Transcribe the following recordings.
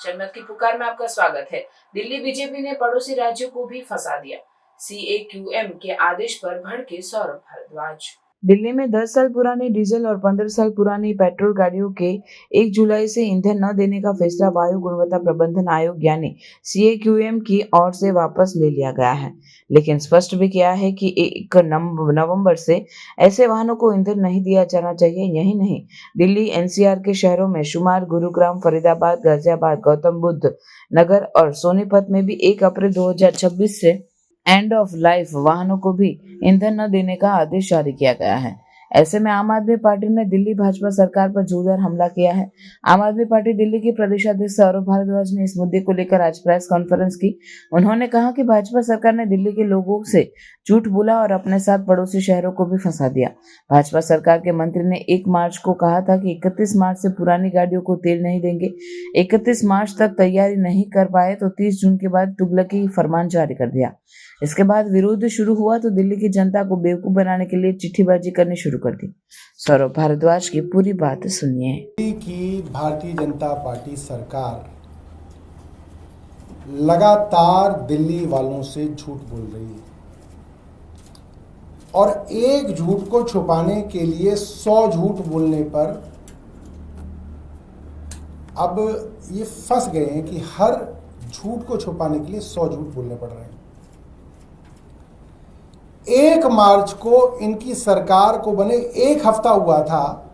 जनमत की पुकार में आपका स्वागत है। दिल्ली बीजेपी ने पड़ोसी राज्यों को भी फंसा दिया। CAQM के आदेश पर भड़के सौरभ भारद्वाज। दिल्ली में 10 साल पुरानी डीजल और 15 साल पुरानी पेट्रोल गाड़ियों के 1 जुलाई से ईंधन न देने का फैसला वायु गुणवत्ता प्रबंधन आयोग यानी CAQM की ओर से वापस ले लिया गया है, लेकिन स्पष्ट भी किया है कि 1 नवंबर से ऐसे वाहनों को ईंधन नहीं दिया जाना चाहिए। यही नहीं, दिल्ली NCR के शहरों में शुमार गुरुग्राम, फरीदाबाद, गाजियाबाद, गौतम बुद्ध नगर और सोनीपत में भी 1 अप्रैल 2026 से एंड ऑफ लाइफ वाहनों को भी ईंधन न देने का आदेश जारी किया गया है। ऐसे में आम आदमी पार्टी ने दिल्ली भाजपा सरकार पर जोरदार हमला किया है। आम आदमी पार्टी दिल्ली के प्रदेशाध्यक्ष सौरभ भारद्वाज ने इस मुद्दे को लेकर आज प्रेस कॉन्फ्रेंस की। उन्होंने कहा कि भाजपा सरकार ने दिल्ली के लोगों से झूठ बोला और अपने साथ पड़ोसी शहरों को भी फंसा दिया। भाजपा सरकार के मंत्री ने 1 मार्च को कहा था कि 31 मार्च से पुरानी गाड़ियों को तेल नहीं देंगे। 31 मार्च तक तैयारी नहीं कर पाए तो 30 जून के बाद तुगलकी फरमान जारी कर दिया। इसके बाद विरोध शुरू हुआ तो दिल्ली की जनता को बेवकूफ बनाने के लिए चिट्ठीबाजी करनी शुरू कर दी। सौरभ भारद्वाज की पूरी बात सुनिए। दिल्ली की भारतीय जनता पार्टी सरकार लगातार दिल्ली वालों से झूठ बोल रही है और एक झूठ को छुपाने के लिए 100 झूठ बोलने पर अब ये फंस गए हैं कि हर झूठ को छुपाने के लिए 100 झूठ बोलने पड़ रहे हैं। 1 मार्च को इनकी सरकार को बने 1 हफ्ता हुआ था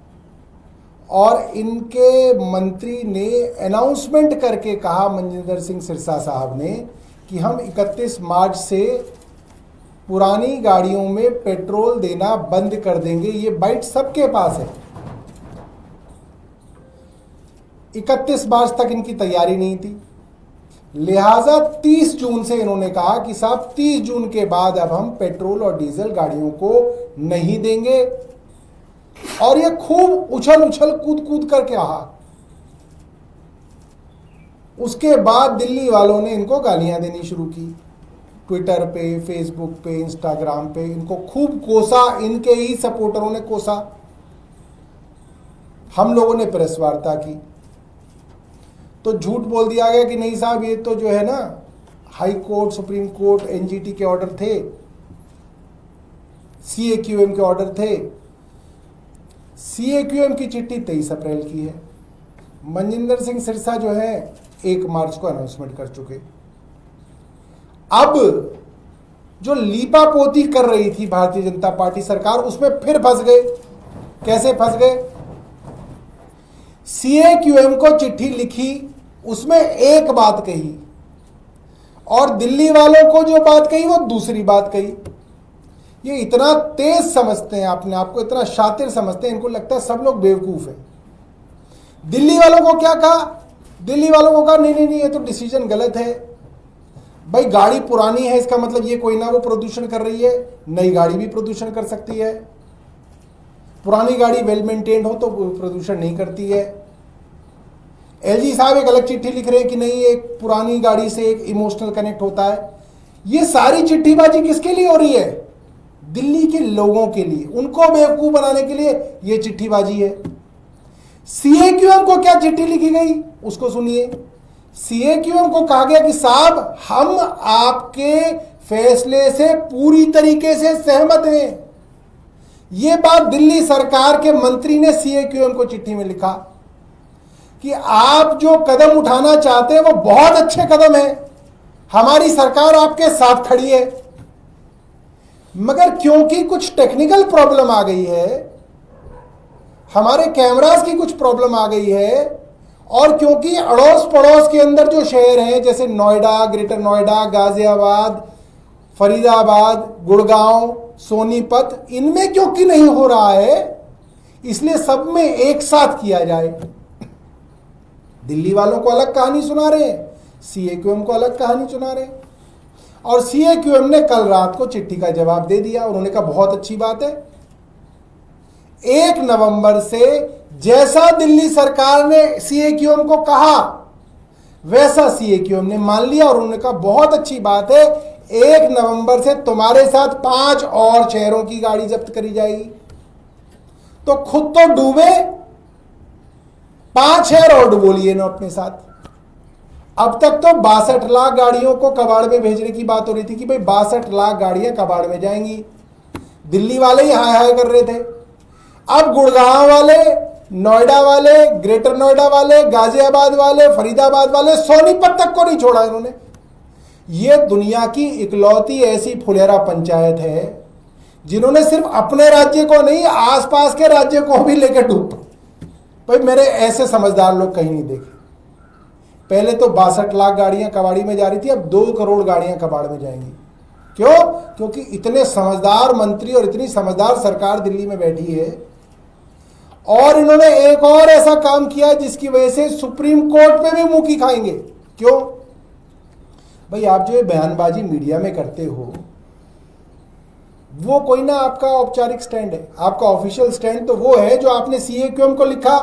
और इनके मंत्री ने अनाउंसमेंट करके कहा, मनजिंदर सिंह सिरसा साहब ने, कि हम 31 मार्च से पुरानी गाड़ियों में पेट्रोल देना बंद कर देंगे। ये बाइट सबके पास है। 31 मार्च तक इनकी तैयारी नहीं थी, लिहाजा 30 जून से इन्होंने कहा कि साहब 30 जून के बाद अब हम पेट्रोल और डीजल गाड़ियों को नहीं देंगे। और ये खूब उछल उछल कूद कूद करके रहा। उसके बाद दिल्ली वालों ने इनको गालियां देनी शुरू की। ट्विटर पे, फेसबुक पे, इंस्टाग्राम पे इनको खूब कोसा, इनके ही सपोर्टरों ने कोसा। हम लोगों ने प्रेस वार्ता की तो झूठ बोल दिया गया कि नहीं साहब, ये तो जो है ना, high court, supreme court, NGT के ऑर्डर थे, CAQM के ऑर्डर थे। CAQM की चिट्ठी 23 अप्रैल की है। मनजिंदर सिंह सिरसा जो है 1 मार्च को अनाउंसमेंट कर चुके। अब जो लीपापोती कर रही थी भारतीय जनता पार्टी सरकार, उसमें फिर फंस गए। कैसे फंस गए? CAQM को चिट्ठी लिखी, उसमें एक बात कही और दिल्ली वालों को जो बात कही वो दूसरी बात कही। ये इतना तेज समझते हैं, अपने आप को इतना शातिर समझते हैं, इनको लगता है सब लोग बेवकूफ हैं। दिल्ली वालों को क्या कहा? दिल्ली वालों को कहा नहीं नहीं नहीं, ये तो डिसीजन गलत है भाई। गाड़ी पुरानी है, इसका मतलब ये कोई ना वो प्रदूषण कर रही है, नई गाड़ी भी प्रदूषण कर सकती है। पुरानी गाड़ी वेल मेंटेन्ड हो तो प्रदूषण नहीं करती है। LG साहब एक अलग चिट्ठी लिख रहे हैं कि नहीं, एक पुरानी गाड़ी से एक इमोशनल कनेक्ट होता है। ये सारी चिट्ठीबाजी किसके लिए हो रही है? दिल्ली के लोगों के लिए, उनको बेवकूफ बनाने के लिए ये चिट्ठीबाजी है। CAQM को क्या चिट्ठी लिखी गई उसको सुनिए। CAQM को कहा गया कि साहब, हम आपके फैसले से पूरी तरीके से सहमत हैं। यह बात दिल्ली सरकार के मंत्री ने CAQM को चिट्ठी में लिखा कि आप जो कदम उठाना चाहते हैं वो बहुत अच्छे कदम है, हमारी सरकार आपके साथ खड़ी है, मगर क्योंकि कुछ टेक्निकल प्रॉब्लम आ गई है, हमारे कैमरास की कुछ प्रॉब्लम आ गई है, और क्योंकि अड़ोस पड़ोस के अंदर जो शहर हैं जैसे नोएडा, ग्रेटर नोएडा, गाजियाबाद, फरीदाबाद, गुड़गांव, सोनीपत, इनमें क्योंकि नहीं हो रहा है, इसलिए सब में एक साथ किया जाए। दिल्ली वालों को अलग कहानी सुना रहे हैं, CAQM को अलग कहानी सुना रहे हैं। और CAQM ने कल रात को चिट्ठी का जवाब दे दिया। उन्होंने कहा बहुत अच्छी बात है, 1 नवंबर से जैसा दिल्ली सरकार ने CAQM को कहा वैसा CAQM ने मान लिया। और उन्होंने कहा बहुत अच्छी बात है, 1 नवंबर से तुम्हारे साथ 5 और शहरों की गाड़ी जब्त करी जाएगी। तो खुद तो डूबे, 5 शहर और डुबो लिए ना अपने साथ। अब तक तो 62 लाख गाड़ियों को कबाड़ में भेजने की बात हो रही थी कि भाई 62 लाख गाड़ियां कबाड़ में जाएंगी। दिल्ली वाले ही हाय हाय कर रहे थे। अब गुड़गांव वाले, नोएडा वाले, ग्रेटर नोएडा वाले, गाजियाबाद वाले, फरीदाबाद वाले, सोनीपत तक को नहीं छोड़ा इन्होंने। ये दुनिया की इकलौती ऐसी फुलेरा पंचायत है जिन्होंने सिर्फ अपने राज्य को नहीं, आसपास के राज्य को भी लेकर डूब। भाई मेरे ऐसे समझदार लोग कहीं नहीं देखे। पहले तो 62 लाख गाड़ियां कबाड़ी में जा रही थी, अब 2 करोड़ गाड़ियां कबाड़ में जाएंगी। क्यों? क्योंकि इतने समझदार मंत्री और इतनी समझदार सरकार दिल्ली में बैठी है। और इन्होंने एक और ऐसा काम किया जिसकी वजह से सुप्रीम कोर्ट पे भी मुंह की खाएंगे। क्यों? भाई आप जो ये बयानबाजी मीडिया में करते हो, वो कोई ना आपका औपचारिक स्टैंड है। आपका ऑफिशियल स्टैंड तो वो है जो आपने CAQM को लिखा,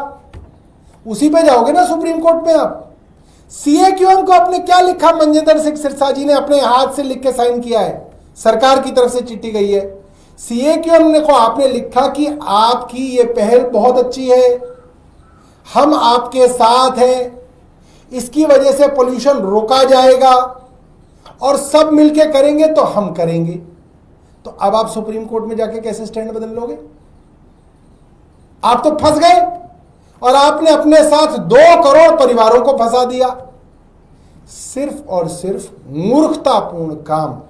उसी पे जाओगे ना सुप्रीम कोर्ट में आप। CAQM को आपने क्या लिखा? मनजिंदर सिंह सिरसा जी ने अपने हाथ से लिख के साइन किया है, सरकार की तरफ से चिट्ठी गई है। CAQM ने को आपने लिखा कि आपकी ये पहल बहुत अच्छी है, हम आपके साथ हैं, इसकी वजह से पोल्यूशन रोका जाएगा और सब मिलके करेंगे तो हम करेंगे। तो अब आप सुप्रीम कोर्ट में जाके कैसे स्टैंड बदल लोगे? आप तो फंस गए और आपने अपने साथ 2 करोड़ परिवारों को फंसा दिया। सिर्फ और सिर्फ मूर्खतापूर्ण काम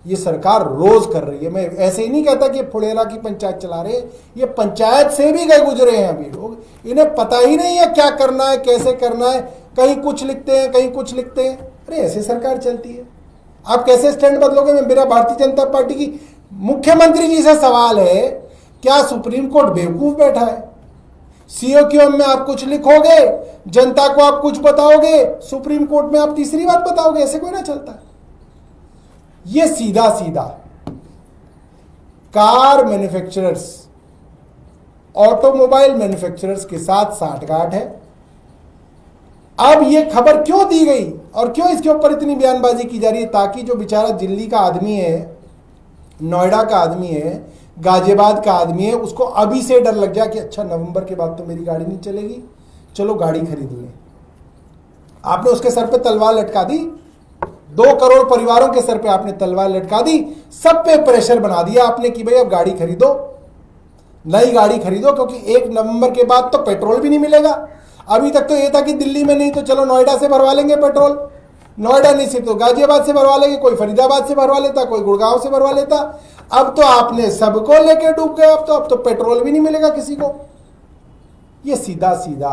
ये सरकार रोज कर रही है। मैं ऐसे ही नहीं कहता कि फुलेरा की पंचायत चला रहे हैं, ये पंचायत से भी गए गुजरे हैं अभी लोग। इन्हें पता ही नहीं है क्या करना है, कैसे करना है। कहीं कुछ लिखते हैं, कहीं कुछ लिखते हैं। अरे ऐसे सरकार चलती है। आप कैसे स्टैंड बदलोगे? मेरा भारतीय जनता पार्टी की मुख्यमंत्री जी से सवाल है, क्या सुप्रीम कोर्ट बेवकूफ बैठा है? CAQM में आप कुछ लिखोगे, जनता को आप कुछ बताओगे, सुप्रीम कोर्ट में आप तीसरी बात बताओगे। ऐसे कोई ना चलता। ये सीधा सीधा कार मैन्युफैक्चरर्स, ऑटोमोबाइल मैन्युफैक्चरर्स के साथ साठगांठ है। अब ये खबर क्यों दी गई और क्यों इसके ऊपर इतनी बयानबाजी की जा रही है? ताकि जो बेचारा दिल्ली का आदमी है, नोएडा का आदमी है, गाजियाबाद का आदमी है, उसको अभी से डर लग जाए कि अच्छा नवंबर के बाद तो मेरी गाड़ी नहीं चलेगी, चलो गाड़ी खरीद लें। आपने उसके सर पे तलवार लटका दी। 2 करोड़ परिवारों के सर पे आपने तलवार लटका दी। सब पे प्रेशर बना दिया आपने कि भाई अब गाड़ी खरीदो, नई गाड़ी खरीदो, क्योंकि 1 नवंबर के बाद तो पेट्रोल भी नहीं मिलेगा। अभी तक तो ये था कि दिल्ली में नहीं तो चलो नोएडा से भरवा लेंगे पेट्रोल, नोएडा नहीं सिर्फ तो गाजियाबाद से भरवा लेंगे, कोई फरीदाबाद से भरवा लेता, कोई गुड़गांव से भरवा लेता। अब तो आपने सबको लेके डूब गए। अब तो पेट्रोल भी नहीं मिलेगा किसी को। ये सीधा सीधा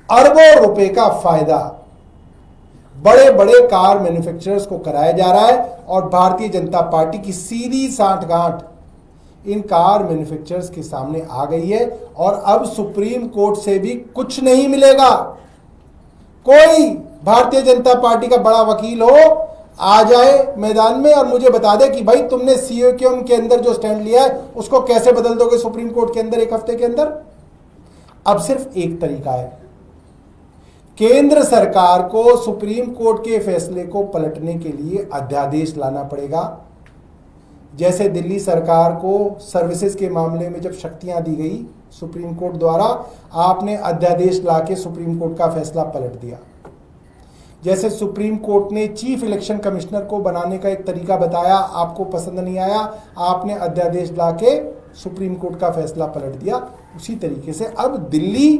अरबों रुपए का फायदा बड़े बड़े कार मैन्युफैक्चरर्स को कराया जा रहा है। और भारतीय जनता पार्टी की सीधी साठगांठ इन कार मैन्युफैक्चरर्स के सामने आ गई है। और अब सुप्रीम कोर्ट से भी कुछ नहीं मिलेगा। कोई भारतीय जनता पार्टी का बड़ा वकील हो, आ जाए मैदान में और मुझे बता दे कि भाई तुमने CAQM के अंदर जो स्टैंड लिया है उसको कैसे बदल दोगे सुप्रीम कोर्ट के अंदर 1 हफ्ते के अंदर। अब सिर्फ एक तरीका है, केंद्र सरकार को सुप्रीम कोर्ट के फैसले को पलटने के लिए अध्यादेश लाना पड़ेगा। जैसे दिल्ली सरकार को सर्विसेज के मामले में जब शक्तियां दी गई सुप्रीम कोर्ट द्वारा, आपने अध्यादेश लाके सुप्रीम कोर्ट का फैसला पलट दिया। जैसे सुप्रीम कोर्ट ने चीफ इलेक्शन कमिश्नर को बनाने का एक तरीका बताया, आपको पसंद नहीं आया, आपने अध्यादेश लाके सुप्रीम कोर्ट का फैसला पलट दिया। उसी तरीके से अब दिल्ली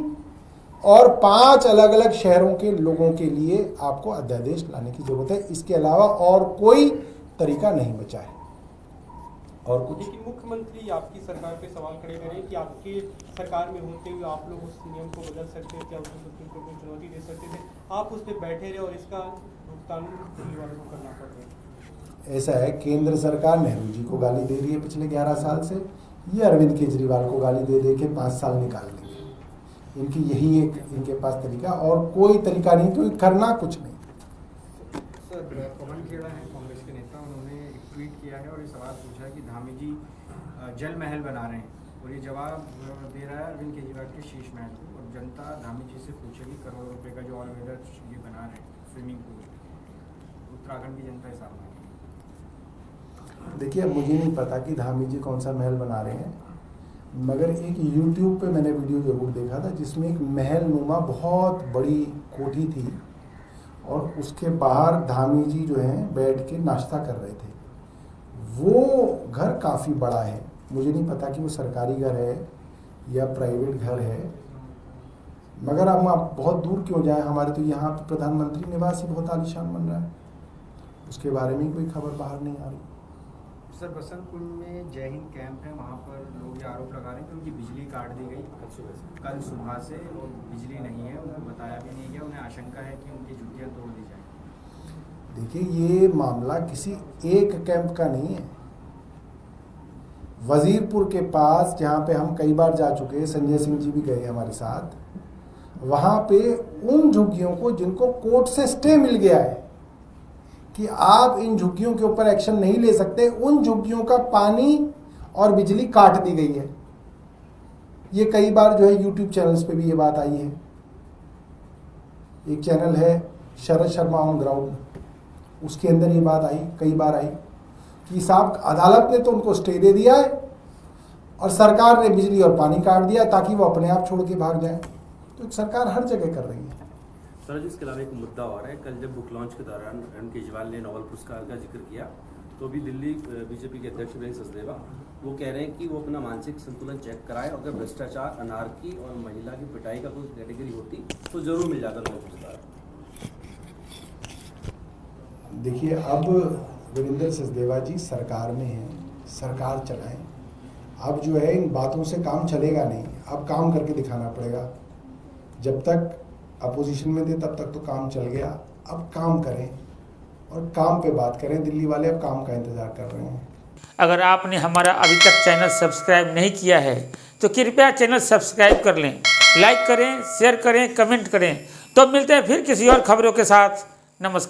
और 5 अलग अलग शहरों के लोगों के लिए आपको अध्यादेश लाने की जरूरत है। इसके अलावा और कोई तरीका नहीं बचा है। और कुछ लेकिन मुख्यमंत्री आपकी सरकार पे सवाल खड़े करें कि आपके सरकार में होते हुए आप लोग उस नियम को बदल सकते थे, उसको सुप्रीम कोर्ट में चुनौती दे सकते थे, आप उस पर बैठे रहे और इसका भुगतान दिल्ली वालों को करना पड़ रहा है। ऐसा है, केंद्र सरकार नेहरू जी को गाली दे रही है पिछले 11 साल से, ये अरविंद केजरीवाल को गाली दे दे के 5 साल निकाल देंगे। इनकी यही एक इनके पास तरीका, और कोई तरीका नहीं, क्योंकि करना कुछ नहीं। सर, पवन खेड़ा है कांग्रेस के नेता, उन्होंने एक ट्वीट किया है और ये सवाल पूछा है कि धामी जी जल महल बना रहे हैं, और ये जवाब दे रहा है अरविंद केजरीवाल के शीश महल को। और जनता धामी जी से पूछेगी करोड़ों रुपए का जो ऑल वेदर ये बना रहे हैं स्विमिंग पूल, उत्तराखंड की जनता हिसाब में। देखिए, मुझे नहीं पता कि धामी जी कौन सा महल बना रहे हैं, मगर एक YouTube पे मैंने वीडियो जरूर देखा था जिसमें एक महल नुमा बहुत बड़ी कोठी थी और उसके बाहर धामी जी जो हैं बैठ के नाश्ता कर रहे थे। वो घर काफ़ी बड़ा है, मुझे नहीं पता कि वो सरकारी घर है या प्राइवेट घर है, मगर हम आप बहुत दूर क्यों जाएं, हमारे तो यहाँ पे प्रधानमंत्री निवास ही बहुत आलीशान बन रहा है, उसके बारे में कोई खबर बाहर नहीं आ रही। सर बसंतपुर में जय हिंद कैंप है, वहाँ पर लोग ये आरोप लगा रहे हैं कि उनकी बिजली काट दी गई कल सुबह से और बिजली नहीं है, उनको बताया भी नहीं गया, उन्हें आशंका है कि उनकी जुतियाँ तोड़ दी जाएँ। देखिए, ये मामला किसी एक कैंप का नहीं है। वजीरपुर के पास जहाँ पे हम कई बार जा चुके हैं, संजय सिंह जी भी गए हमारे साथ, वहाँ पे उन झुग्गियों को जिनको कोर्ट से स्टे मिल गया है कि आप इन झुग्गियों के ऊपर एक्शन नहीं ले सकते, उन झुग्गियों का पानी और बिजली काट दी गई है। ये कई बार जो है यूट्यूब चैनल्स पे भी ये बात आई है। एक चैनल है शरद शर्मा ऑन ग्राउंड, उसके अंदर ये बात आई, कई बार आई कि साहब अदालत ने तो उनको स्टे दे दिया है और सरकार ने बिजली और पानी काट दिया ताकि वो अपने आप छोड़ के भाग जाए। तो सरकार हर जगह कर रही है। सर जी, इसके अलावा एक मुद्दा और है, कल जब बुक लॉन्च के दौरान अरविंद केजरीवाल ने नोबेल पुरस्कार का जिक्र किया, तो अभी दिल्ली बीजेपी के अध्यक्ष वीरेंद्र सचदेवा वो कह रहे हैं कि वो अपना मानसिक संतुलन चेक कराए, और अगर भ्रष्टाचार, अनारकी और महिला की पिटाई का कोई कैटेगरी होती तो जरूर मिल जाता नोबेल पुरस्कार। देखिए, अब वीरेंद्र सचदेवा जी सरकार में हैं, सरकार चलाएं। अब जो है इन बातों से काम चलेगा नहीं, अब काम करके दिखाना पड़ेगा। जब तक अपोजिशन में थे तब तक तो काम चल गया, अब काम करें और काम पे बात करें। दिल्ली वाले अब काम का इंतजार कर रहे हैं। अगर आपने हमारा अभी तक चैनल सब्सक्राइब नहीं किया है तो कृपया चैनल सब्सक्राइब कर लें, लाइक करें, शेयर करें, कमेंट करें। तो मिलते हैं फिर किसी और खबरों के साथ। नमस्कार।